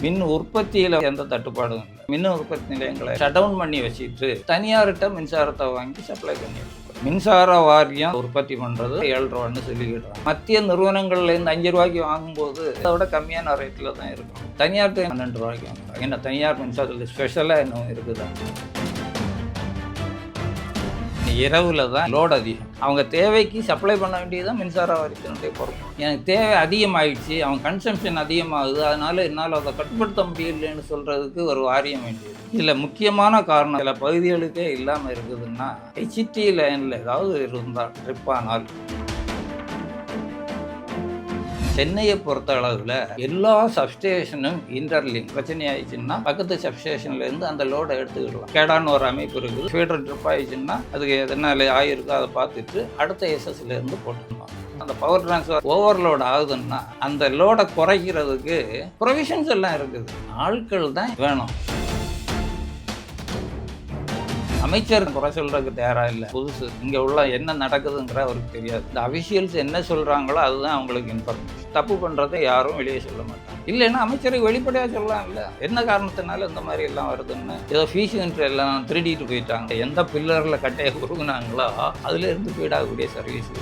மின் உற்பத்தியில் எந்த தட்டுப்பாடும் இல்லை. மின் உற்பத்தி நிலையங்களை ஷட் டவுன் பண்ணி வச்சுட்டு தனியார்கிட்ட மின்சாரத்தை வாங்கி சப்ளை பண்ணிட்டு மின்சார வாரியம் உற்பத்தி பண்ணுறது 7 ரூபான்னு சொல்லிக்கிடுறாங்க. மத்திய நிறுவனங்கள்லேருந்து 5 ரூபாய்க்கு வாங்கும்போது அதை விட கம்மியான ரேட்டில் தான் இருக்கும். தனியார்கிட்ட 12 ரூபாய்க்கு வாங்குறாங்க. ஏன்னா தனியார் மின்சாரத்தில் ஸ்பெஷலாக இன்னும் இருக்குதா? இரவில் தான் லோடு அதிகம். அவங்க தேவைக்கு சப்ளை பண்ண வேண்டியதுதான் மின்சார வாரியத்தினுடைய பொறுப்பு. எனக்கு தேவை அதிகமாகிடுச்சு, அவங்க கன்சம்ஷன் அதிகமாகுது, அதனால் என்னால் அதை கட்டுப்படுத்த முடியலைன்னு சொல்கிறதுக்கு ஒரு வாரியம் வேண்டியது. இதில் முக்கியமான காரணம் சில பகுதிகளுக்கே இல்லாமல் இருக்குதுன்னா ஹெச்டி லைனில் ஏதாவது இருந்தால் ட்ரிப்பானால். சென்னையை பொறுத்த அளவில் எல்லா சப்ஸ்டேஷனும் இன்டர்லிங்க். பிரச்சனை ஆயிடுச்சுன்னா பக்கத்து சப்ஸ்டேஷன்லேருந்து அந்த லோடை எடுத்துக்கிடலாம். கேடான்னு ஒரு அமைப்பு இருக்குது. ஃபீடர் ட்ரிப் ஆயிடுச்சுன்னா அதுக்கு எதனா ஆகிருக்கோ அதை பார்த்துட்டு அடுத்த எஸ்எஸ்லேருந்து போட்டுக்கணும். அந்த பவர் டிரான்ஸ்ஃபர் ஓவர்லோட் ஆகுதுன்னா அந்த லோடை குறைக்கிறதுக்கு ப்ரொவிஷன்ஸ் எல்லாம் இருக்குது. ஆட்கள் தான் வேணும். அமைச்சர் குறை சொல்றதுக்கு தயாராக இல்லை. புதுசு இங்கே உள்ள என்ன நடக்குதுங்கிற அவருக்கு தெரியாது. இந்த அஃபிஷியல்ஸ் என்ன சொல்கிறாங்களோ அதுதான் அவங்களுக்கு இன்ஃபர்மேஷன். தப்பு பண்ணுறதை யாரும் வெளியே சொல்ல மாட்டாங்க. இல்லைன்னா அமைச்சரை வெளிப்படையாக சொல்லலாம். இல்லை என்ன காரணத்தினால இந்த மாதிரி எல்லாம் வருதுன்னு ஏதோ ஃபீஸ் எல்லாம் திருடிட்டு போயிட்டாங்க. எந்த பில்லரில் கட்டையை உருகுனாங்களோ அதுலேருந்து போயிடாகக்கூடிய சர்வீஸ்.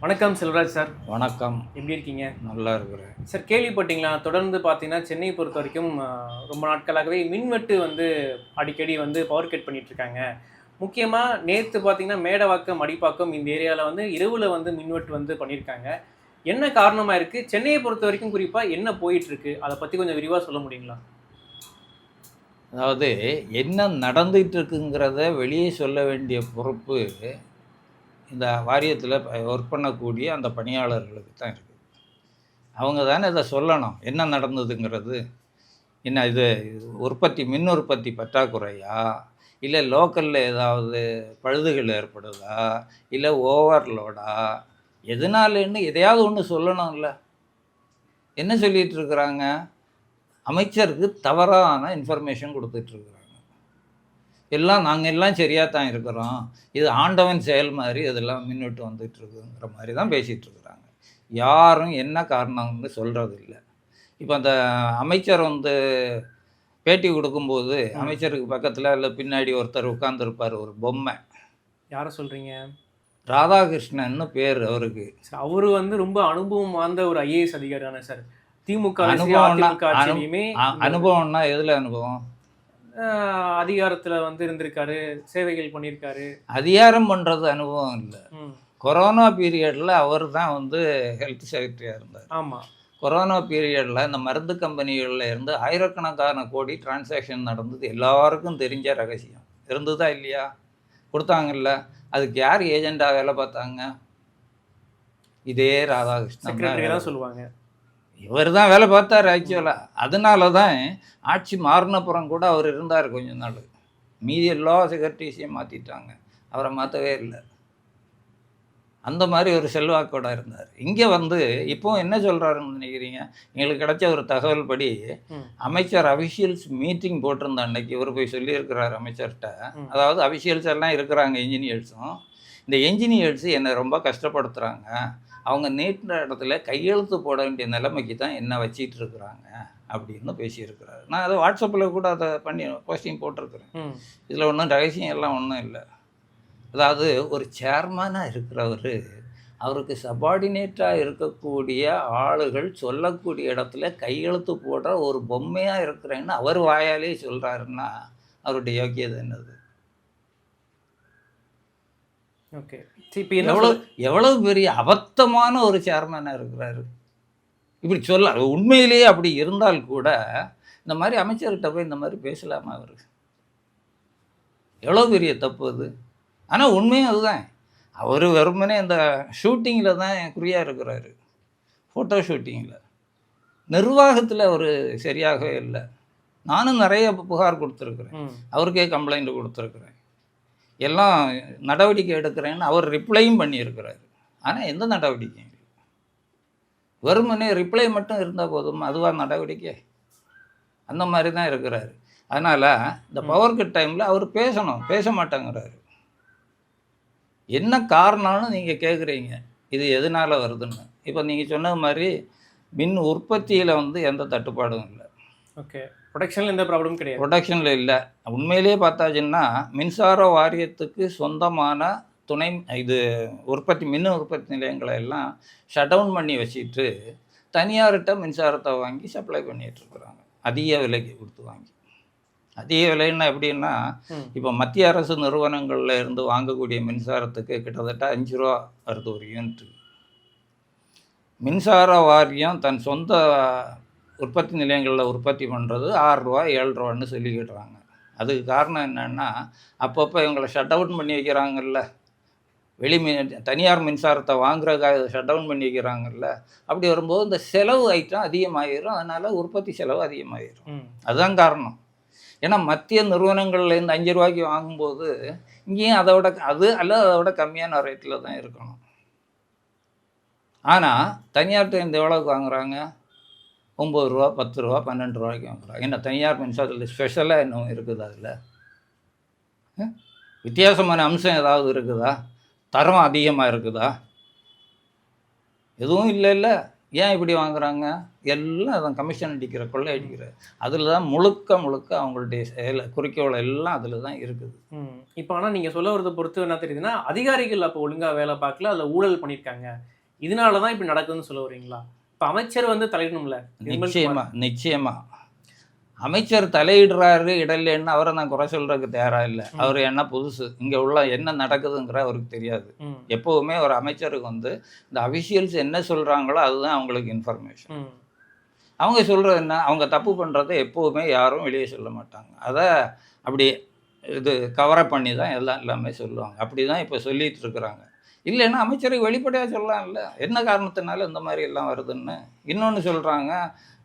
வணக்கம் செல்வராஜ் சார். வணக்கம். எப்படி இருக்கீங்க? நல்லா இருக்கிறேன் சார். கேள்விப்பட்டீங்களா? தொடர்ந்து பார்த்தீங்கன்னா சென்னையை பொறுத்த வரைக்கும் ரொம்ப நாட்களாகவே மின்வெட்டு அடிக்கடி பவர் கட் பண்ணிட்டு இருக்காங்க. முக்கியமாக நேற்று பார்த்தீங்கன்னா மேடவாக்கம், மடிப்பாக்கம் இந்த ஏரியாவில் இரவில் மின்வெட்டு பண்ணியிருக்காங்க. என்ன காரணமாக இருக்குது? சென்னையை பொறுத்த வரைக்கும் குறிப்பாக என்ன போயிட்டுருக்கு, அதை பற்றி கொஞ்சம் விரிவாக சொல்ல முடியுங்களா? அதாவது என்ன நடந்துகிட்டு இருக்குங்கிறத வெளியே சொல்ல வேண்டிய பொறுப்பு இந்த வாரியத்தில் ஒர்க் பண்ணக்கூடிய அந்த பணியாளர்களுக்கு தான் இருக்குது. அவங்க தானே இதை சொல்லணும், என்ன நடந்ததுங்கிறது. என்ன இது மின் உற்பத்தி பற்றாக்குறையா, இல்லை லோக்கலில் ஏதாவது பழுதுகள் ஏற்படுதா, இல்லை ஓவர்லோடா, எதனாலன்னு எதையாவது ஒன்று சொல்லணும்ல. என்ன சொல்லிகிட்டு இருக்கிறாங்க? அமைச்சருக்கு தவறான இன்ஃபர்மேஷன் கொடுத்துட்ருக்குறாங்க. நாங்கள் எல்லாம் சரியாக தான் இருக்கிறோம், இது ஆண்டவன் செயல் மாதிரி இதெல்லாம் மின்வெட்டு வந்துட்டுருக்குங்கிற மாதிரி தான் பேசிகிட்டு இருக்கிறாங்க. யாரும் என்ன காரணம்னு சொல்கிறது இல்லை. இப்போ அந்த அமைச்சர் பேட்டி கொடுக்கும்போது அமைச்சருக்கு பக்கத்தில் இல்லை பின்னாடி ஒருத்தர் உட்கார்ந்துருப்பார், ஒரு பொம்மை. யாரை சொல்கிறீங்க? ராதாகிருஷ்ணன்னு பேர் அவருக்கு. அவரு ரொம்ப அனுபவம் வாய்ந்த ஒரு ஐஏஎஸ் அதிகாரி தானே சார். திமுக அனுபவம்னா எதில் அனுபவம்? அதிகாரத்தில் இருந்திருக்காரு, சேவைகள் பண்ணியிருக்காரு. அதிகாரம் பண்ணுறது அனுபவம் இல்லை. கொரோனா பீரியடில் அவர் தான் ஹெல்த் செக்ரட்டரியாக இருந்தார். ஆமாம். கொரோனா பீரியடில் இந்த மருந்து கம்பெனிகளில் இருந்து ஆயிரக்கணக்கான கோடி டிரான்சாக்ஷன் நடந்தது எல்லாருக்கும் தெரிஞ்ச ரகசியம். இருந்ததா இல்லையா? கொடுத்தாங்கல்ல. அதுக்கு யார் ஏஜெண்டாக வேலை பார்த்தாங்க? இதே ராதாகிருஷ்ணன் தான் சொல்லுவாங்க. இவர் தான் வேலை பார்த்தார் ஆக்சுவலாக. அதனால தான் ஆட்சி மாறினப்புறம் கூட அவர் இருந்தார் கொஞ்ச நாள். மீதி எல்லா செக்ரட்டரிஸையும் மாற்றிட்டாங்க, அவரை மாற்றவே இல்லை. அந்த மாதிரி ஒரு செல்வாக்கோட இருந்தார். இங்கே இப்போ என்ன சொல்கிறாருன்னு நினைக்கிறீங்க? எங்களுக்கு கிடைச்ச ஒரு தகவல் படி அமைச்சர் அஃபிஷியல்ஸ் மீட்டிங் போட்டிருந்த அன்னைக்கு இவர் போய் சொல்லியிருக்கிறார் அமைச்சர்கிட்ட. அதாவது அஃபிஷியல்ஸ் எல்லாம் இருக்கிறாங்க, என்ஜினியர்ஸும். இந்த என்ஜினியர்ஸு என்னை ரொம்ப கஷ்டப்படுத்துகிறாங்க, அவங்க நீட்டின இடத்துல கையெழுத்து போட வேண்டிய நிலைமைக்கு தான் என்ன வச்சிட்டு இருக்கிறாங்க அப்படின்னு பேசியிருக்கிறாரு. நான் அதை வாட்ஸ்அப்பில் கூட அதை போஸ்டிங் போட்டிருக்கிறேன். இதில் ஒன்றும் ரகசியம் எல்லாம் ஒன்றும் இல்லை. அதாவது ஒரு சேர்மனாக இருக்கிறவர் அவருக்கு சபார்டினேட்டாக இருக்கக்கூடிய ஆளுகள் சொல்லக்கூடிய இடத்துல கையெழுத்து போடுற ஒரு பொம்மையாக இருக்கிறேன்னு அவர் வாயாலே சொல்கிறாருன்னா அவருடைய யோக்கியது என்னது? ஓகே, இப்போ எவ்வளவு பெரிய அபத்தமான ஒரு சேர்மனாக இருக்கிறாரு. இப்படி சொல்ல உண்மையிலேயே அப்படி இருந்தால் கூட இந்த மாதிரி அமைச்சர்கிட்ட போய் இந்த மாதிரி பேசலாமா? அவர் எவ்வளோ பெரிய தப்பு அது. ஆனால் உண்மையும் அதுதான். அவர் வெறுமனே இந்த ஷூட்டிங்கில் தான் குறியாக இருக்கிறாரு, ஃபோட்டோ ஷூட்டிங்கில். நிர்வாகத்தில் அவர் சரியாகவே இல்லை. நானும் நிறைய புகார் கொடுத்துருக்குறேன், அவருக்கே கம்ப்ளைண்ட் கொடுத்துருக்குறேன், எல்லாம் நடவடிக்கை எடுக்கிறேன்னு அவர் ரிப்ளையும் பண்ணியிருக்கிறாரு. ஆனால் எந்த நடவடிக்கையும் இல்லை. வெறுமனே ரிப்ளை மட்டும் இருந்தால் போதும், அதுவாக நடவடிக்கை? அந்த மாதிரி தான் இருக்கிறாரு. அதனால் இந்த பவர் கட் டைமில் அவர் பேசணும், பேச மாட்டேங்கிறாரு. என்ன காரணம்னு நீங்கள் கேட்குறீங்க. இது எதனால் வருதுன்னு. இப்போ நீங்கள் சொன்னது மாதிரி மின் உற்பத்தியில் வந்து எந்த தட்டுப்பாடும் இல்லை, ஓகே. ப்ரொடக்ஷனில் எந்த ப்ராப்ளமும் கிடையாது. ப்ரொடக்ஷனில் இல்லை. உண்மையிலேயே பார்த்தாச்சுன்னா மின்சார வாரியத்துக்கு சொந்தமான துணை இது மின் உற்பத்தி நிலையங்களை எல்லாம் ஷட் டவுன் பண்ணி வச்சுட்டு தனியார்கிட்ட மின்சாரத்தை வாங்கி சப்ளை பண்ணிகிட்ருக்குறாங்க, அதிக விலைக்கு கொடுத்து வாங்கி. அதிக விலைன்னா எப்படின்னா, இப்போ மத்திய அரசு நிறுவனங்களில் இருந்து வாங்கக்கூடிய மின்சாரத்துக்கு கிட்டத்தட்ட 5 ரூபா வருது ஒரு யூனிட்டு. மின்சார வாரியம் தன் சொந்த உற்பத்தி நிலையங்களில் உற்பத்தி பண்ணுறது 6 ரூபா 7 ரூபான்னு சொல்லிக்கிட்டுறாங்க. அதுக்கு காரணம் என்னென்னா, அப்பப்போ இவங்களை ஷட் டவுன் பண்ணி வைக்கிறாங்கல்ல, தனியார் மின்சாரத்தை வாங்குறதுக்காக ஷட் டவுன் பண்ணி வைக்கிறாங்கல்ல. அப்படி வரும்போது இந்த செலவு ஐட்டம் அதிகமாகிடும், அதனால் உற்பத்தி செலவு அதிகமாகிடும். அதுதான் காரணம். ஏன்னா மத்திய நிறுவனங்கள்லேருந்து 5 ரூபாய்க்கு வாங்கும்போது இங்கேயும் அதை விட கம்மியான ரேட்டில் தான் இருக்கணும். ஆனால் தனியார்கிட்ட இந்த எவ்வளோக்கு வாங்குறாங்க? 9 ரூபா 10 ரூபா 12 ரூபாய்க்கு வாங்குறாங்க. என்ன தனியார் மின்சாரத்தில் ஸ்பெஷலாக இன்னும் இருக்குது? அதில் வித்தியாசமான அம்சம் ஏதாவது இருக்குதா? தரம் அதிகமாக இருக்குதா? எதுவும் இல்லை. ஏன் இப்படி வாங்குறாங்க? எல்லாம் அதான் கமிஷன் அடிக்கிற, கொள்ளை அடிக்கிற, அதில் தான் முழுக்க அவங்களுடைய குறிக்கோள் எல்லாம் அதில் தான் இருக்குது. இப்போ ஆனால் நீங்கள் சொல்ல வரதை பொறுத்து என்ன தெரியுதுன்னா, அதிகாரிகள் அப்போ ஒழுங்காக வேலை பார்க்கல, அதில் ஊழல் பண்ணியிருக்காங்க, இதனால தான் இப்படி நடக்குதுன்னு சொல்ல வரீங்களா? இப்போ அமைச்சர் வந்து தலையிடணும்ல? நிச்சயமாக அமைச்சர் தலையிடுறாரு இடலேன்னு அவரை நான் குறை சொல்கிறதுக்கு தயாராக இல்லை. அவர் என்ன புதுசு, இங்கே உள்ள என்ன நடக்குதுங்கிற அவருக்கு தெரியாது. எப்போவுமே ஒரு அமைச்சருக்கு வந்து இந்த அஃபிஷியல்ஸ் என்ன சொல்கிறாங்களோ அதுதான் அவங்களுக்கு இன்ஃபர்மேஷன். அவங்க சொல்கிறது என்ன, அவங்க தப்பு பண்ணுறதை எப்போவுமே யாரும் வெளியே சொல்ல மாட்டாங்க. அதை அப்படி கவரப் பண்ணி தான் எல்லாமே சொல்லுவாங்க. அப்படி தான் இப்போ சொல்லிகிட்டு இருக்கிறாங்க. இல்லைன்னா அமைச்சருக்கு வெளிப்படையாக சொல்லலாம்ல, என்ன காரணத்தினால இந்த மாதிரி எல்லாம் வருதுன்னு. இன்னொன்று சொல்கிறாங்க,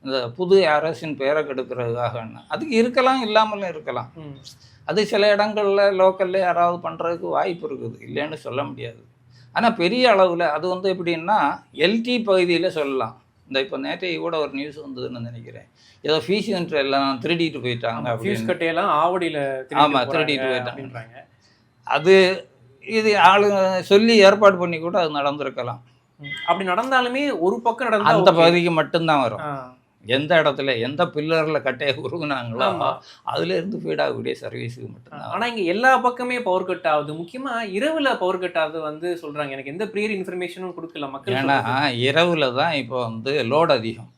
இந்த புது அரசின் பெயரை கெடுக்கிறதுக்காகன்னு. அதுக்கு இருக்கலாம், இல்லாமலும் இருக்கலாம். அது சில இடங்களில் லோக்கல்ல யாராவது பண்ணுறதுக்கு வாய்ப்பு இருக்குது, இல்லைன்னு சொல்ல முடியாது. ஆனால் பெரிய அளவில் அது வந்து எப்படின்னா எல்டி பகுதியில் சொல்லலாம். இந்த இப்போ நேற்றைய கூட ஒரு நியூஸ் வந்ததுன்னு நினைக்கிறேன், ஏதோ ஃபீஸ் யூனிட் எல்லாம் திருடிட்டு போயிட்டாங்க, ஃபீஸ் கட்டையெல்லாம் ஆவடியில். ஆமாம், திருடிட்டு போயிட்டாங்க. அது இது ஆளுங்க சொல்லி ஏற்பாடு பண்ணி கூட அது நடந்திருக்கலாம். அப்படி நடந்தாலுமே ஒரு பக்கம் நடந்தால் அந்த பகுதிக்கு மட்டும்தான் வரும். எந்த இடத்துல எந்த பில்லரில் கட்டையை உருகுனாங்களோ அதுலேருந்து ஃபீட் ஆகக்கூடிய சர்வீஸுக்கு மட்டும்தான். ஆனால் இங்கே எல்லா பக்கமே பவர் கட் ஆகுது. முக்கியமாக இரவில் பவர் கட் ஆகுது வந்து சொல்கிறாங்க. எனக்கு எந்த ப்ரியர் இன்ஃபர்மேஷனும் கொடுக்கல மக்கள். ஏன்னா இரவில் தான் இப்போ வந்து லோடு அதிகம்.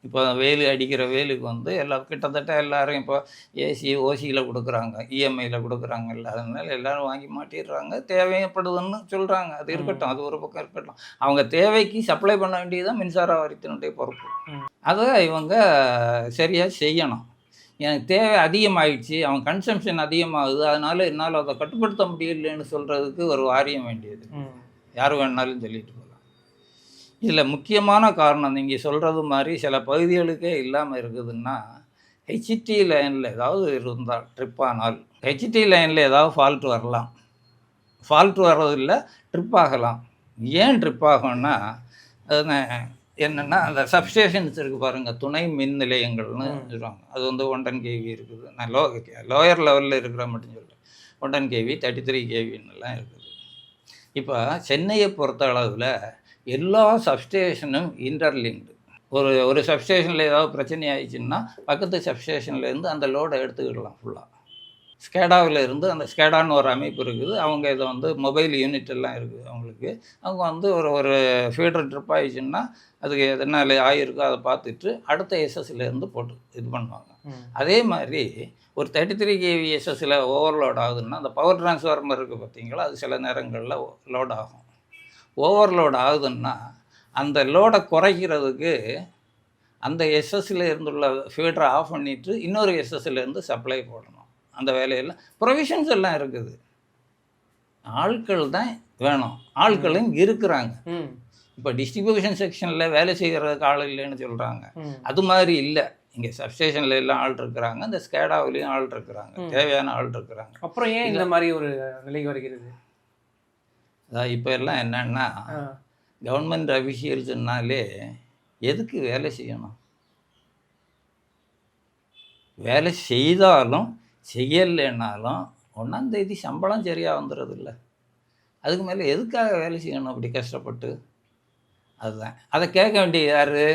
இப்போ வெயில் அடிக்கிற வெயிலுக்கு வந்து கிட்டத்தட்ட எல்லோரும் இப்போ ஏசி ஓசியில் கொடுக்குறாங்க, இஎம்ஐயில் கொடுக்குறாங்கல்ல, அதனால எல்லோரும் வாங்கி மாட்டிடுறாங்க. தேவைப்படுதுன்னு சொல்கிறாங்க, அது இருக்கட்டும், அது ஒரு பக்கம் இருக்கட்டும். அவங்க தேவைக்கு சப்ளை பண்ண வேண்டியதுதான் மின்சார வாரியத்தினுடைய பொறுப்பு. அதை இவங்க சரியாக செய்யணும். எனக்கு தேவை அதிகமாகிடுச்சு, அவன் கன்சம்ஷன் அதிகமாகுது, அதனால் என்னால் அதை கட்டுப்படுத்த முடியலைன்னு சொல்கிறதுக்கு ஒரு வாரியம் வேண்டியது. யார் வேணாலும் சொல்லிட்டு போகலாம். இதில் முக்கியமான காரணம் நீங்கள் சொல்கிறது மாதிரி சில பகுதிகளுக்கே இல்லாமல் இருக்குதுன்னா, ஹெச்டி லைனில் ஏதாவது இருந்தால் ட்ரிப் ஆனால், ஹெச்டி லைனில் ஏதாவது ஃபால்ட் வரலாம். ஃபால்ட் வர்றதில்ல, ட்ரிப் ஆகலாம். ஏன் ட்ரிப் ஆகும்னா, அது என்னென்னா அந்த சப்ஸ்டேஷன்ஸ் இருக்குது பாருங்கள், துணை மின் நிலையங்கள்னு சொல்லுவாங்க. அது வந்து 110 kV இருக்குது. நான் லோயர் லெவலில் இருக்கிற மட்டும் சொல்கிறேன். 110 kV 33 kVன்னெல்லாம் இருக்குது. இப்போ சென்னையை பொறுத்த அளவில் எல்லா சப்ஸ்டேஷனும் இன்டர்லிங்க்டு. ஒரு சப்ஸ்டேஷனில் ஏதாவது பிரச்சனை ஆயிடுச்சுன்னா பக்கத்து சப்ஸ்டேஷன்லேருந்து அந்த லோடை எடுத்துக்கிடலாம் ஃபுல்லாக. ஸ்கேடாவில் இருந்து அந்த ஸ்கேடான்னு ஒரு அமைப்பு இருக்குது, அவங்க இதை வந்து மொபைல் யூனிட் எல்லாம் இருக்குது அவங்களுக்கு. அவங்க வந்து ஒரு ஃபீடர் ட்ரிப் ஆகிடுச்சுன்னா அதுக்கு என்ன ஆகிருக்கோ அதை பார்த்துட்டு அடுத்த எஸ்எஸ்லேருந்து போட்டு இது பண்ணுவாங்க. அதே மாதிரி ஒரு 33 kV எஸ்எஸ்ஸில் ஓவர்லோட் ஆகுதுன்னா அந்த பவர் டிரான்ஸ்ஃபார்மர் இருக்குது பார்த்தீங்களா, அது சில நேரங்களில் லோட் ஆகும். ஓவர்லோட் ஆகுதுன்னா அந்த லோடை குறைக்கிறதுக்கு அந்த எஸ்எஸ்சில் இருந்துள்ள ஃபீடரை ஆஃப் பண்ணிவிட்டு இன்னொரு எஸ்எஸ்சிலேருந்து சப்ளை போடணும். அந்த வேலையெல்லாம் ப்ரொவிஷன்ஸ் எல்லாம் இருக்குது. ஆட்கள் தான் வேணும், ஆட்களும் இருக்கிறாங்க. இப்போ டிஸ்ட்ரிபியூஷன் செக்ஷனில் வேலை செய்கிறதுக்கு ஆள் இல்லைன்னு சொல்கிறாங்க, அது மாதிரி இல்லை. இங்கே சப்ஸ்டேஷனில் எல்லாம் ஆள் இருக்கிறாங்க, இந்த ஸ்கேடாவிலையும் ஆள் இருக்கிறாங்க, தேவையான ஆள் இருக்கிறாங்க. அப்புறம் ஏன் இந்த மாதிரி ஒரு நிலை வருகிறது? அதான் இப்போ எல்லாம் என்னன்னா, கவர்மெண்ட் அஃபிஷியல்ஸ்னாலே எதுக்கு வேலை செய்யணும்? வேலை செய்தாலும் செய்யலைன்னாலும் 1ஆம் தேதி சம்பளம் சரியாக வந்துடுறது இல்லை. அதுக்கு மேலே எதுக்காக வேலை செய்யணும் அப்படி கஷ்டப்பட்டு? அதுதான். அதை கேட்க வேண்டிய யாரு?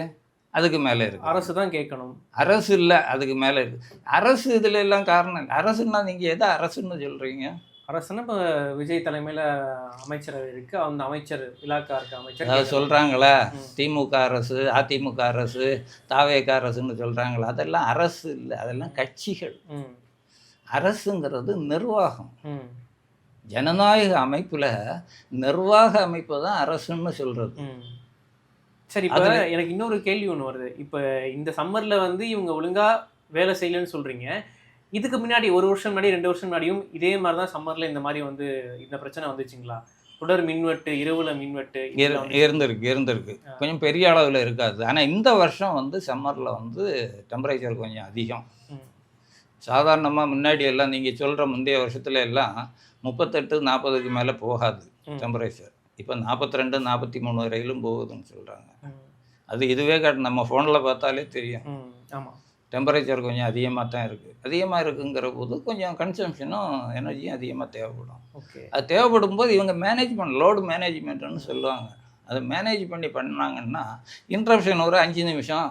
அதுக்கு மேலே இருக்கு. அரசு தான் கேட்கணும். அரசு இல்லை, அதுக்கு மேலே இருக்கு. அரசு இதில் எல்லாம் காரணம் இல்லை. அரசுன்னா நீங்கள் எதை அரசுன்னு சொல்கிறீங்க? அரசுன்னா இப்போ விஜய் தலைமையில் அமைச்சரவை இருக்கு, அந்த அமைச்சர் இலாக்கா இருக்க அமைச்சர் அதாவது கேட்கணும். சொல்கிறாங்களா ம். திமுக அரசு, அதிமுக அரசு, தாவேக அரசுன்னு சொல்கிறாங்களா? அதெல்லாம் அரசு இல்லை, அதெல்லாம் கட்சிகள். ம். அரசுங்கிறது நிர்வாகம். ம். ஜனநாயக அமைப்பில் நிர்வாக அமைப்பு தான் அரசுன்னு சொல்கிறது. ம். சரி, இப்போ அதுல எனக்கு இன்னொரு கேள்வி ஒன்று வருது. இப்போ இந்த சம்மரில் வந்து இவங்க ஒழுங்கா வேலை செய்யலைன்னு சொல்றீங்க. இதுக்கு முன்னாடி 1 வருஷம் முன்னாடி 2 வருஷம் முன்னாடியும் இதே மாதிரி தான் சம்மரில் இந்த மாதிரி வந்து இந்த பிரச்சனை வந்துச்சுங்களா? தொடர் மின்வெட்டு, இரவுல மின்வெட்டு இதெல்லாம் வந்து இருந்திருக்கு. கொஞ்சம் பெரிய அளவில் இருக்காது. ஆனால் இந்த வருஷம் வந்து சம்மரில் வந்து டெம்பரேச்சர் கொஞ்சம் அதிகம். ம். சாதாரணமாக முன்னாடி எல்லாம் நீங்கள் சொல்கிற முந்தைய வருஷத்துல எல்லாம் 38, 40க்கு மேலே போகாது ம். டெம்பரேச்சர். இப்போ 42, 43 வரையிலும் போகுதுன்னு சொல்கிறாங்க. ம். அது இதுவே காட்டு, நம்ம ஃபோனில் பார்த்தாலே தெரியும். ம். ஆமாம். டெம்பரேச்சர் கொஞ்சம் அதிகமாக தான் இருக்குது. அதிகமாக இருக்குங்கிற போது கொஞ்சம் கன்சம்ஷனும் எனர்ஜியும் அதிகமாக தேவைப்படும். ஓகே. அது தேவைப்படும் போது இவங்க மேனேஜ்மெண்ட், லோடு மேனேஜ்மெண்ட்டுன்னு சொல்லுவாங்க. அதை மேனேஜ் பண்ணாங்கன்னா இன்டரப்ஷன் ஒரு 5 நிமிஷம்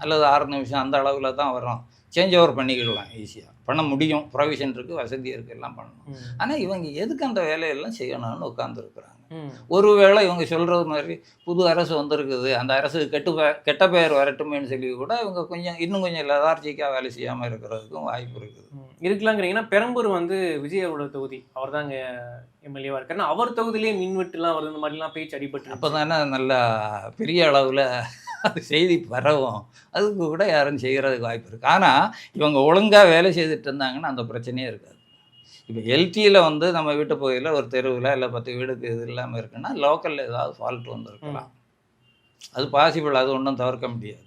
அல்லது 6 நிமிஷம் அந்த அளவில் தான் வரும். சேஞ்ச் ஓவர் பண்ணிக்கிடலாம், ஈஸியாக பண்ண முடியும். ப்ரொவிஷன் இருக்குது, வசதி இருக்குது, எல்லாம் பண்ணணும். ம். ஆனால் இவங்க எதுக்கு அந்த வேலையெல்லாம் செய்யணும்னு உட்காந்துருக்குறாங்க. ம். ஒருவேளை இவங்க சொல்கிறது மாதிரி புது அரசு வந்திருக்குது, அந்த அரசுக்கு கெட்ட பெயர் வரட்டுமேன்னு சொல்லி கூட இவங்க இன்னும் கொஞ்சம் லெதார்ஜிக்காக வேலை செய்யாமல் இருக்கிறதுக்கும் வாய்ப்பு இருக்குது. இருக்கலாங்கிறீங்கன்னா, பெரம்பூர் வந்து விஜயோட தொகுதி. அவர் தான் அங்கே எம்எல்ஏவாக இருக்காருன்னா, அவர் தொகுதியிலேயே மின்வெட்டுலாம் வருது, இந்த மாதிரிலாம் பேச்சு அடிபட்டு அப்போ தானே நல்லா பெரிய அளவில் அது செய்தி பரவும். அதுக்கு கூட யாரும் செய்கிறதுக்கு வாய்ப்பு இருக்குது. ஆனால் இவங்க ஒழுங்காக வேலை செய்துட்டு இருந்தாங்கன்னா அந்த பிரச்சனையே இருக்காது. இப்போ எல்டியில் வந்து நம்ம வீட்டு பகுதியில் ஒரு தெருவில் இல்லை 10 வீடுக்கு இது இல்லாமல் இருக்குன்னா லோக்கலில் ஏதாவது ஃபால்ட் வந்துருக்கலாம். அது பாசிபிள், அது ஒன்றும் தவிர்க்க முடியாது.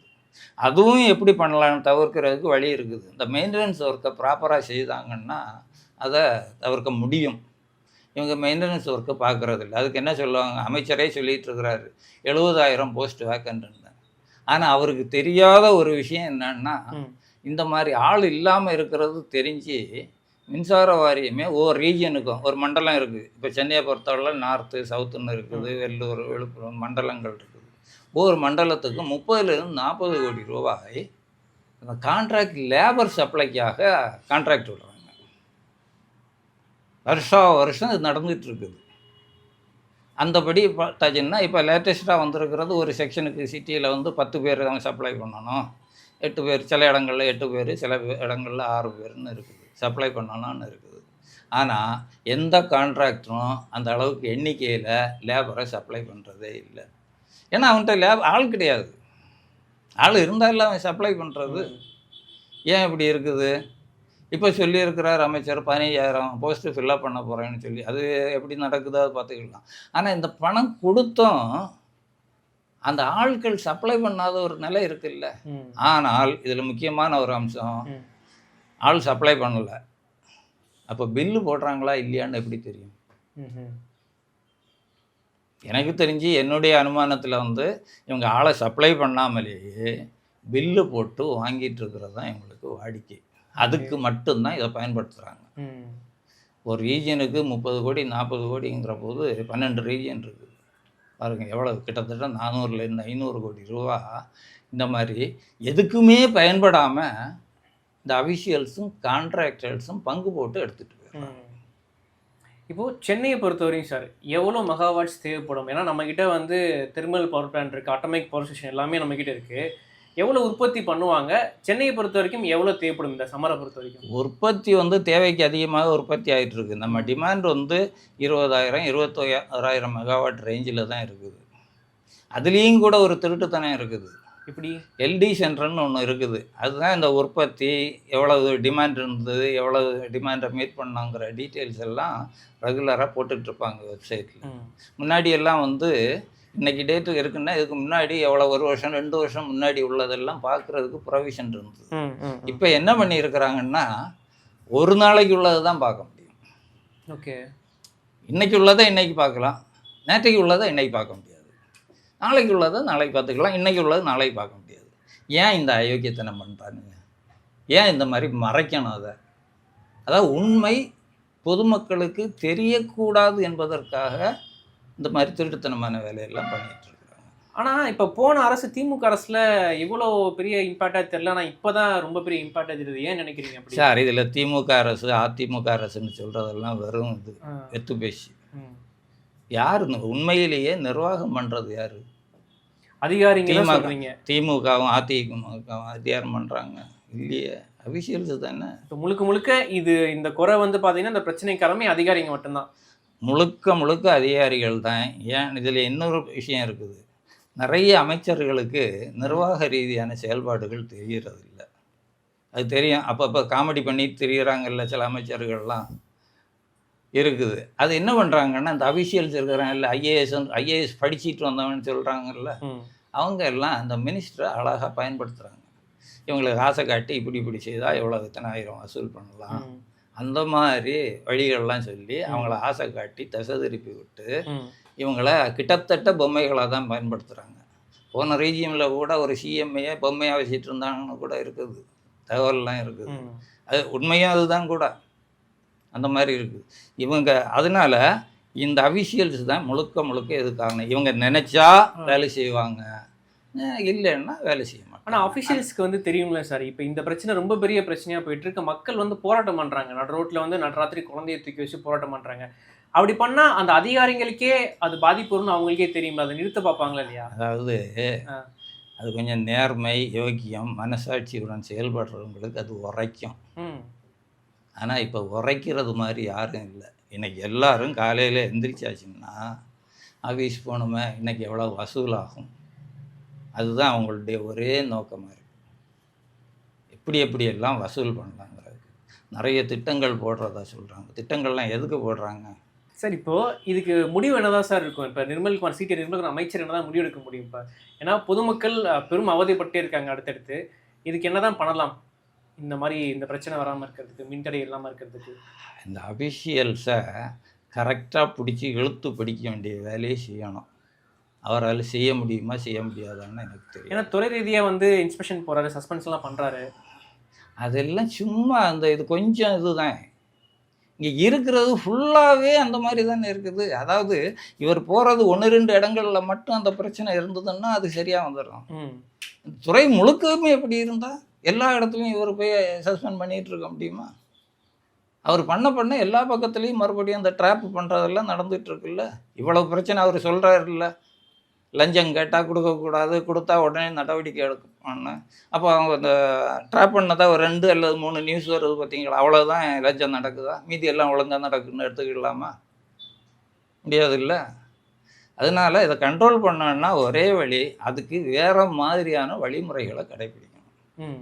அதுவும் எப்படி பண்ணலாம்னு தவிர்க்கிறதுக்கு வழி இருக்குது. இந்த மெயின்டெனன்ஸ் ஒர்க்கை ப்ராப்பராக செய்தாங்கன்னா அதை தவிர்க்க முடியும். இவங்க மெயின்டெனன்ஸ் ஒர்க்கை பார்க்குறதில்ல. அதுக்கு என்ன சொல்லுவாங்க, அமைச்சரே சொல்லிகிட்டு இருக்கிறாரு 70,000 போஸ்ட் வேக்கண்ட்டுன்னு. ஆனால் அவருக்கு தெரியாத ஒரு விஷயம் என்னன்னா, இந்த மாதிரி ஆள் இல்லாமல் இருக்கிறது தெரிஞ்சு மின்சார வாரியமே ஒவ்வொரு ரீஜனுக்கும் ஒரு மண்டலம் இருக்குது. இப்போ சென்னையை பொறுத்தவரை நார்த்து சவுத்துன்னு இருக்குது, வெள்ளூர், விழுப்புரம் மண்டலங்கள் இருக்குது. ஒவ்வொரு மண்டலத்துக்கும் 30லேருந்து 40 கோடி ரூபாய் அந்த கான்ட்ராக்ட் லேபர் சப்ளைக்காக கான்ட்ராக்ட் விடுறாங்க. வருஷம் இது நடந்துகிட்ருக்குது. அந்தபடி பார்த்தாச்சுன்னா இப்போ லேட்டஸ்ட்டாக வந்திருக்கிறது ஒரு செக்ஷனுக்கு சிட்டியில் வந்து 10 பேர் அவங்க சப்ளை பண்ணணும், 8 பேர், சில இடங்களில் 8 பேர், சில இடங்களில் 6 பேர்னு இருக்குது, சப்ளை பண்ணணும்னு இருக்குது. ஆனால் எந்த கான்ட்ராக்டரும் அந்த அளவுக்கு எண்ணிக்கையில் லேபரை சப்ளை பண்ணுறதே இல்லை. ஏன்னா அவன்கிட்ட ஆள் கிடையாது. ஆள் இருந்தாலும் அவன் சப்ளை பண்ணுறது. ஏன் இப்படி இருக்குது? இப்போ சொல்லியிருக்கிறார் அமைச்சர் 15,000 போஸ்ட்டு ஃபில்லப் பண்ண போகிறேன்னு சொல்லி. அது எப்படி நடக்குதோ அதை பார்த்துக்கலாம். ஆனால் இந்த பணம் கொடுத்தும் அந்த ஆட்கள் சப்ளை பண்ணாத ஒரு நிலை இருக்குல்ல. ஆனால் இதில் முக்கியமான ஒரு அம்சம், ஆள் சப்ளை பண்ணலை, அப்போ பில்லு போடுறாங்களா இல்லையான்னு எப்படி தெரியும்? எனக்கு தெரிஞ்சு என்னுடைய அனுமானத்தில் வந்து இவங்க ஆளை சப்ளை பண்ணாமலேயே பில்லு போட்டு வாங்கிட்டு இருக்கிறது தான் இவங்களுக்கு வாடிக்கை. அதுக்கு மட்டும்தான் இதை பயன்படுத்துகிறாங்க. ஒரு ரீஜனுக்கு 30 கோடி 40 கோடிங்கிற போது 12 ரீஜன் இருக்குது பாருங்கள். எவ்வளோ, கிட்டத்தட்ட 400லேருந்து 500 கோடி ரூபா இந்த மாதிரி எதுக்குமே பயன்படாமல் இந்த அஃபிஷியல்ஸும் கான்ட்ராக்டர்ஸும் பங்கு போட்டு எடுத்துகிட்டு போயிடுறாங்க. இப்போது சென்னையை பொறுத்தவரையும் சார் எவ்வளோ மெகாவாட்ஸ் தேவைப்படும்? ஏன்னா நம்மக்கிட்ட வந்து தெர்மல் பவர் பிளான்ட் இருக்குது, அட்டமிக் பவர் ஸ்டேஷன் எல்லாமே நம்மக்கிட்ட இருக்குது. எவ்வளோ உற்பத்தி பண்ணுவாங்க? சென்னையை பொறுத்த வரைக்கும் எவ்வளோ தேவைப்படும் இந்த சம்மரை பொறுத்த வரைக்கும்? உற்பத்தி வந்து தேவைக்கு அதிகமாக உற்பத்தி ஆகிட்டு இருக்குது. நம்ம டிமாண்ட் வந்து 20,000 21,000 மெகாவாட் ரேஞ்சில் தான் இருக்குது. அதுலேயும் கூட ஒரு திருட்டுத்தனம் இருக்குது. இப்படி எல்டி சென்டர்னு ஒன்று இருக்குது. அதுதான் இந்த உற்பத்தி எவ்வளவு டிமாண்ட் இருந்தது, எவ்வளவு டிமாண்டை மீட் பண்ணாங்கிற டீட்டெயில்ஸ் எல்லாம் ரெகுலராக போட்டுட்ருப்பாங்க வெப்சைட்டில். முன்னாடி எல்லாம் வந்து இன்றைக்கி டேட்டு இருக்குன்னா இதுக்கு முன்னாடி எவ்வளோ 1 வருஷம் 2 வருஷம் முன்னாடி உள்ளதெல்லாம் பார்க்குறதுக்கு ப்ரொவிஷன் இருந்தது. இப்போ என்ன பண்ணியிருக்கிறாங்கன்னா ஒரு நாளைக்கு உள்ளது தான் பார்க்க முடியும். ஓகே, இன்றைக்கி உள்ளதை இன்றைக்கி பார்க்கலாம், நேற்றைக்கு உள்ளதை இன்றைக்கி பார்க்க முடியாது, நாளைக்கு உள்ளதை நாளைக்கு பார்த்துக்கலாம், இன்றைக்கி உள்ளது நாளைக்கு பார்க்க முடியாது. ஏன் இந்த அயோக்கியத்தனம் பண்ணுறானுங்க? ஏன் இந்த மாதிரி மறைக்கணும்? அதாவது உண்மை பொதுமக்களுக்கு தெரியக்கூடாது என்பதற்காக இந்த மாதிரி திருட்டுத்தனமான வேலையெல்லாம் பண்ணிட்டு இருக்காங்க. ஆனா இப்ப போன அரசு திமுக அரசுல இவ்வளவு பெரிய இம்பாக்டா தெரியல. ஆனா இப்பதான் ரொம்ப பெரிய இம்பாக்டா தெரியுது. ஏன் நினைக்கிறீங்க அப்படி? சார், இதில் திமுக அரசு அதிமுக அரசுன்னு சொல்கிறதெல்லாம் வெறும் இது ஆ. வெத்து பேச்சு. ம். யார் உண்மையிலேயே நிர்வாகம் பண்ணுறது யார்? அதிகாரிங்க தான் சொல்றீங்க. திமுகவும் அதிமுகவும் அதிகாரம் பண்ணுறாங்க இல்லையே, அபிஷியல்ஸ் தானே. இப்ப முழுக்க முழுக்க இந்த குறை வந்து பாத்தீங்கன்னா இந்த பிரச்சனைக்கு காரணமே அதிகாரிங்க மட்டும்தான். முழுக்க முழுக்க அதிகாரிகள் தான். ஏன் இதில் இன்னொரு விஷயம் இருக்குது. நிறைய அமைச்சர்களுக்கு நிர்வாக ரீதியான செயல்பாடுகள் தெரிகிறது இல்லை. அது தெரியும், அப்பப்போ காமெடி பண்ணி தெரிகிறாங்கல்ல சில அமைச்சர்கள்லாம் இருக்குது. அது என்ன பண்ணுறாங்கன்னா, இந்த அஃபிஷியல்ஸ் இருக்கிறாங்கல்ல, ஐஏஎஸ் படிச்சுட்டு வந்தவன்னு சொல்கிறாங்கல்ல, ம். அவங்க எல்லாம் அந்த மினிஸ்டரை அழகாக பயன்படுத்துகிறாங்க. இவங்களுக்கு ஆசை காட்டி இப்படி செய்தால் எவ்வளோ இத்தனை ஆயிரம் வசூல் பண்ணலாம், ம். அந்த மாதிரி வழிகள்லாம் சொல்லி அவங்கள ம். ஆசை காட்டி திசை திருப்பி விட்டு ம். இவங்கள கிட்டத்தட்ட பொம்மைகளாக தான் பயன்படுத்துகிறாங்க. போன ரீஜியமில் கூட ஒரு சிஎம்ஐயை பொம்மையாக வச்சுட்டு இருந்தாங்கன்னு கூட இருக்குது, தகவல்லாம் இருக்குது. ம். அது உண்மையும் அதுதான் கூட. அந்த மாதிரி இருக்குது இவங்க. அதனால இந்த அஃபிஷியல்ஸ் தான் முழுக்க முழுக்க இது காரணம். இவங்க நினைச்சா வேலை செய்வாங்க, இல்லைன்னா வேலை செய்ய ஆனா மாட்டாங்க. அஃபிஷியல்ஸ்க்கு வந்து தெரியும்ல சார். இப்ப இந்த பிரச்சனை ரொம்ப பெரிய பிரச்சனையா போயிட்டு இருக்கு. மக்கள் வந்து போராட்டம் பண்றாங்க. நடு ரோட்ல வந்து நடுராத்திரி குழந்தைய தூக்கி வச்சு போராட்டம் பண்றாங்க. அப்படி பண்ணா அந்த அதிகாரிகளுக்கே அது பாதிப்பு வரும்னு அவங்களுக்கே தெரியுமா? அதை நிறுத்த பார்ப்பாங்களா இல்லையா? அதாவது ஆ. அது கொஞ்சம் நேர்மை, யோக்கியம், மனசாட்சியுடன் செயல்படுறவங்களுக்கு அது உரைக்கும். ம். ஆனால் இப்போ உரைக்கிறது மாதிரி யாரும் இல்லை. இன்னைக்கு எல்லாரும் காலையில் எந்திரிச்சாச்சுன்னா ஆஃபீஸ் போகணுமே, இன்னைக்கு எவ்வளோ வசூலாகும், அதுதான் அவங்களுடைய ஒரே நோக்கமாக இருக்குது. எப்படியெல்லாம் வசூல் பண்ணலாங்கிறது. நிறைய திட்டங்கள் போடுறதா சொல்கிறாங்க. திட்டங்கள்லாம் எதுக்கு போடுறாங்க? சார் இப்போ இதுக்கு முடிவு என்னதான் சார் இருக்கும்? இப்போ நிர்மல்குமார் நிர்மல்குமார் அமைச்சர் என்னதான் முடிவு எடுக்க முடியும் இப்போ? ஏன்னா பொதுமக்கள் பெரும் அவதிப்பட்டே இருக்காங்க அடுத்தடுத்து. இதுக்கு என்னதான் பண்ணலாம்? இந்த மாதிரி இந்த பிரச்சனை வராமல் இருக்கிறதுக்கு, மின்தடை இல்லாமல் இருக்கிறதுக்கு. இந்த அஃபிஷியல்ஸை கரெக்டாக பிடிச்சி இழுத்து பிடிக்க வேண்டிய வேலையை செய்யணும். அவரால் செய்ய முடியுமா செய்ய முடியாதான்னு எனக்கு தெரியும். ஏன்னா துறை ரீதியாக வந்து இன்ஸ்பெக்ஷன் போகிறாரு, சஸ்பென்ஸ்லாம் பண்ணுறாரு. அதெல்லாம் சும்மா இது கொஞ்சம் இதுதான். இங்கே இருக்கிறது ஃபுல்லாகவே அந்த மாதிரி தானே இருக்குது. அதாவது இவர் போகிறது 1-2 இடங்களில் மட்டும் அந்த பிரச்சனை இருந்ததுன்னா அது சரியாக வந்துடும். ம். துறை முழுக்கவுமே எப்படி இருந்தால் எல்லா இடத்துலையும் இவர் போய் சஸ்பெண்ட் பண்ணிகிட்டு இருக்க முடியுமா? அவர் பண்ண எல்லா பக்கத்துலேயும் மறுபடியும் அந்த ட்ராப் பண்ணுறதெல்லாம் நடந்துகிட்டு இருக்குல்ல. இவ்வளவு பிரச்சனை அவர் சொல்கிறாருல்ல, லஞ்சம் கேட்டால் கொடுக்கக்கூடாது, கொடுத்தா உடனே நடவடிக்கை எடுக்கணும்னு. அப்போ அவங்க இந்த ட்ராப் பண்ணதா ஒரு 2 அல்லது 3 நியூஸ் வருது பார்த்தீங்களா, அவ்வளோதான் லஞ்சம் நடக்குதா? மீதி எல்லாம் ஒழுங்காக நடக்குதுன்னு எடுத்துக்கிடலாமா? முடியாது இல்லை. அதனால் இதை கண்ட்ரோல் பண்ணணுன்னா ஒரே வழி, அதுக்கு வேறு மாதிரியான வழிமுறைகளை கடைப்பிடிக்கணும். ம்.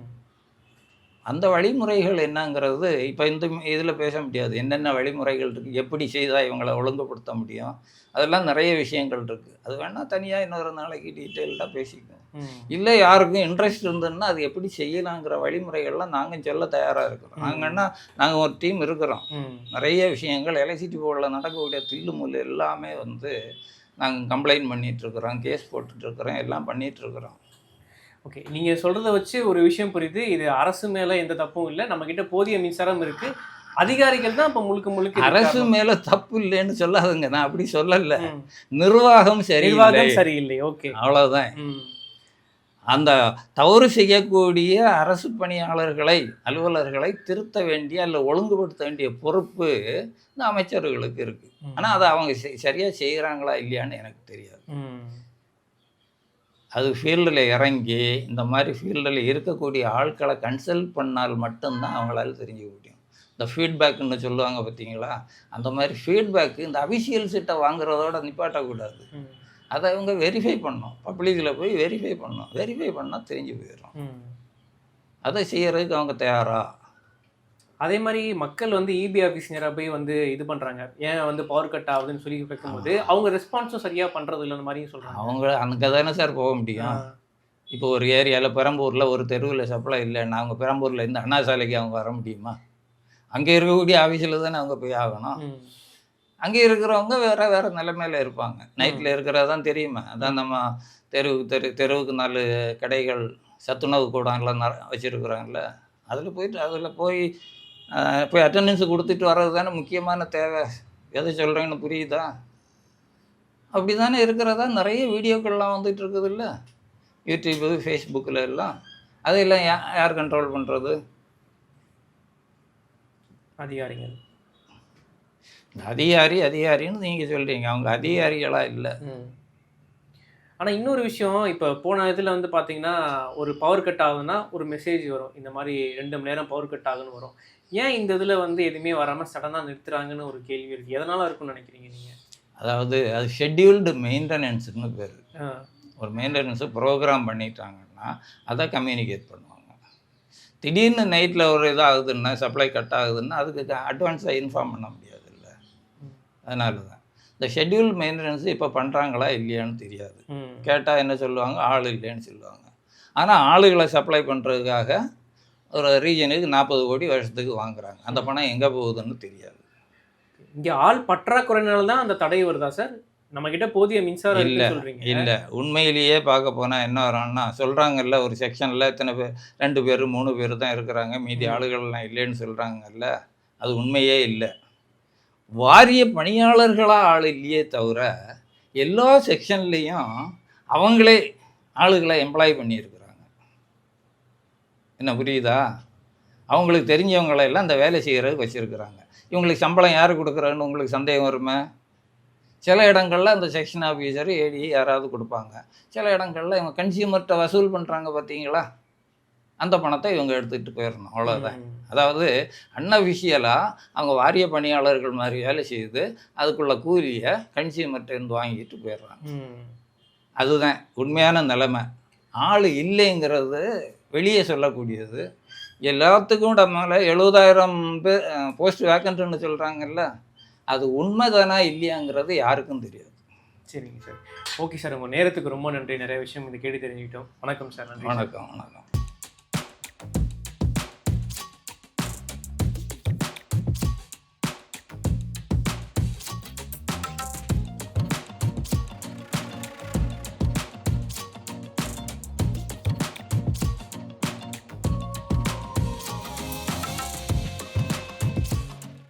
அந்த வழிமுறைகள் என்னங்கிறது இப்போ இந்த இதில் பேச முடியாது. என்னென்ன வழிமுறைகள் இருக்குது, எப்படி செய்தால் இவங்களை ஒழுங்குபடுத்த முடியும், அதெல்லாம் நிறைய விஷயங்கள் இருக்குது. அது வேணால் தனியாக இன்னொரு நாளைக்கு டீட்டெயில்டாக பேசிக்குவோம். ம். இல்லை யாருக்கும் இன்ட்ரெஸ்ட் இருந்ததுன்னா அது எப்படி செய்யலாங்கிற வழிமுறைகள்லாம் நாங்கள் சொல்ல தயாராக இருக்கிறோம். நாங்கள் ஒரு டீம் இருக்கிறோம். ம். நிறைய விஷயங்கள் எலக்ட்ரிசிட்டி போர்டில் நடக்கக்கூடிய தில்லுமுல்லு எல்லாமே நாங்கள் கம்ப்ளைண்ட் பண்ணிகிட்ருக்குறோம், கேஸ் போட்டுட்ருக்குறோம், எல்லாம் பண்ணிகிட்ருக்குறோம். ஓகே. நீங்கள் சொல்கிறத வச்சு ஒரு விஷயம் புரியுது. இது அரசு மேலே எந்த தப்பும் இல்லை. நம்மக்கிட்ட போதிய மின்சாரம் இருக்குது. அதிகாரிகள் தான் இப்போ முழுக்க அரசு மேலே தப்பு இல்லைன்னு சொல்லாதுங்க, நான் அப்படி சொல்லலை. நிர்வாகம் சரியில்லை. ஓகே, அவ்வளோதான். அந்த தவறு செய்யக்கூடிய அரசு பணியாளர்களை, அலுவலர்களை திருத்த வேண்டிய அல்ல ஒழுங்குபடுத்த வேண்டிய பொறுப்பு இந்த அமைச்சர்களுக்கு இருக்குது. ஆனால் அதை அவங்க சரியாக செய்கிறாங்களா இல்லையான்னு எனக்கு தெரியாது. அது ஃபீல்டில் இறங்கி இந்த மாதிரி ஃபீல்டில் இருக்கக்கூடிய ஆட்களை கன்சல்ட் பண்ணால் மட்டும்தான் அவங்களால தெரிஞ்சுக்க முடியும். இந்த ஃபீட்பேக்குன்னு சொல்லுவாங்க பார்த்தீங்களா, அந்த மாதிரி ஃபீட்பேக்கு இந்த அஃபிஷியல்ஸ்கிட்ட வாங்குறதோட நிப்பாட்டக்கூடாது. அதை அவங்க வெரிஃபை பண்ணணும், பப்ளிக்கில் போய் வெரிஃபை பண்ணணும். வெரிஃபை பண்ணால் தெரிஞ்சு போயிடும். அதை செய்கிறதுக்கு அவங்க தயாரா? அதே மாதிரி மக்கள் வந்து இபி ஆஃபீஸ் நேராக போய் வந்து இது பண்ணுறாங்க, ஏன் வந்து பவர் கட் ஆகுதுன்னு சொல்லி கேட்கும்போது அவங்க ரெஸ்பான்ஸும் சரியாக பண்ணுறது இல்லைன்னு மாதிரியும் சொல்கிறாங்க. அவங்க அங்கே தானே சார் போக முடியும். இப்போ ஒரு ஏரியாவில் பெரம்பூரில் ஒரு தெருவில் சப்ளை இல்லைன்னா அவங்க பெரம்பூரில் இருந்து அண்ணா சாலைக்கு அவங்க வர முடியுமா? அங்கே இருக்கக்கூடிய ஆஃபீஸில் தானே அவங்க போய் ஆகணும். அங்கே இருக்கிறவங்க வேறு நிலைமையில் இருப்பாங்க. நைட்டில் இருக்கிறது தான் தெரியுமா. அதான் நம்ம தெருவுக்கு 4 கடைகள், சத்துணவு கூடங்கள்லாம் வச்சுருக்குறாங்கல்ல, அதில் போய் போய் அட்டண்டன்ஸு கொடுத்துட்டு வர்றது தானே முக்கியமான தேவை. எதை சொல்கிறேன்னு புரியுதா? அப்படி தானே இருக்கிறதா நிறைய வீடியோக்கள்லாம் வந்துட்டு இருக்குதுல்ல, யூடியூப்பு, ஃபேஸ்புக்கில் எல்லாம். அதையெல்லாம் யார் கண்ட்ரோல் பண்ணுறது? அதிகாரிகள். அதிகாரின்னு நீங்கள் சொல்கிறீங்க, அவங்க அதிகாரிகளாக இல்லை. ஆனால் இன்னொரு விஷயம், இப்போ போன இதில் வந்து பார்த்தீங்கன்னா ஒரு பவர் கட் ஆகுதுன்னா ஒரு மெசேஜ் வரும், இந்த மாதிரி 2 மணி நேரம் பவர் கட் ஆகுன்னு வரும். ஏன் இந்த இதில் வந்து எதுவுமே வராமல் சடனாக நிறுத்துறாங்கன்னு ஒரு கேள்வி இருக்குது. எதனால் இருக்குன்னு நினைக்கிறீங்க நீங்கள்? அதாவது அது ஷெட்யூல்டு மெயின்டெனன்ஸுன்னு பேர். ஒரு மெயின்டெனன்ஸு ப்ரோக்ராம் பண்ணிட்டாங்கன்னா அதை கம்யூனிகேட் பண்ணுவாங்க. திடீர்னு நைட்டில் ஒரு இதாகுதுன்னா, சப்ளை கட் ஆகுதுன்னா அதுக்கு அட்வான்ஸாக இன்ஃபார்ம் பண்ண முடியாதுல்ல. அதனால தான் இந்த ஷெட்யூல் மெயின்டெனன்ஸ் இப்போ பண்ணுறாங்களா இல்லையான்னு தெரியாது. கேட்டால் என்ன சொல்லுவாங்க, ஆள் இல்லைன்னு சொல்லுவாங்க. ஆனால் ஆளுகளை சப்ளை பண்ணுறதுக்காக ஒரு ரீஜனுக்கு 40 கோடி வருஷத்துக்கு வாங்குறாங்க. அந்த பணம் எங்கே போகுதுன்னு தெரியாது. இங்கே ஆள் பற்றாக்குறையினால தான் அந்த தடை வருதா சார்? நம்மக்கிட்ட போதிய மின்சாரம் இல்லை சொல்கிறீங்க. இல்லை, உண்மையிலேயே பார்க்க போனால் என்ன வரும்னா, சொல்கிறாங்கல்ல ஒரு செக்ஷனில் இத்தனை பேர் 2 பேர் 3 பேர் தான் இருக்கிறாங்க, மீதி ஆளுகள்லாம் இல்லைன்னு சொல்கிறாங்கல்ல, அது உண்மையே இல்லை. வாரிய பணியாளர்களாக ஆள் இல்லையே தவிர எல்லா செக்ஷன்லேயும் அவங்களே ஆளுகளை எம்ப்ளாய் பண்ணியிருக்கிறாங்க. என்ன புரியுதா? அவங்களுக்கு தெரிஞ்சவங்களெல்லாம் அந்த வேலை செய்கிறதுக்கு வச்சுருக்கிறாங்க. இவங்களுக்கு சம்பளம் யார் கொடுக்குறான்னு உங்களுக்கு சந்தேகம் வருமே? சில இடங்களில் அந்த செக்ஷன் ஆஃபீஸர், ஏடி யாராவது கொடுப்பாங்க. சில இடங்களில் இவங்க கன்சியூமர்கிட்ட வசூல் பண்ணுறாங்க பார்த்தீங்களா, அந்த பணத்தை இவங்க எடுத்துகிட்டு போயிடணும், அவ்வளோதான். அதாவது அன்அஃபிஷியலாக அவங்க வாரிய பணியாளர்கள் மாதிரி வேலை செய்து அதுக்குள்ள கூலியை கன்சியூமர்கிட்டேருந்து வாங்கிட்டு போயிடுறாங்க. அதுதான் உண்மையான நிலைமை. ஆள் இல்லைங்கிறது வெளியே சொல்லக்கூடியது. எல்லாத்துக்கும் நம்மள 70,000 பேர் போஸ்ட் வேக்கண்ட்டுன்னு சொல்கிறாங்கல்ல, அது உண்மைதானா இல்லையாங்கிறது யாருக்கும் தெரியாது. சரிங்க சார். ஓகே சார், உங்கள் நேரத்துக்கு ரொம்ப நன்றி. நிறைய விஷயம் இது கேட்டு தெரிஞ்சுக்கிட்டோம். வணக்கம் சார். நன்றி. வணக்கம்.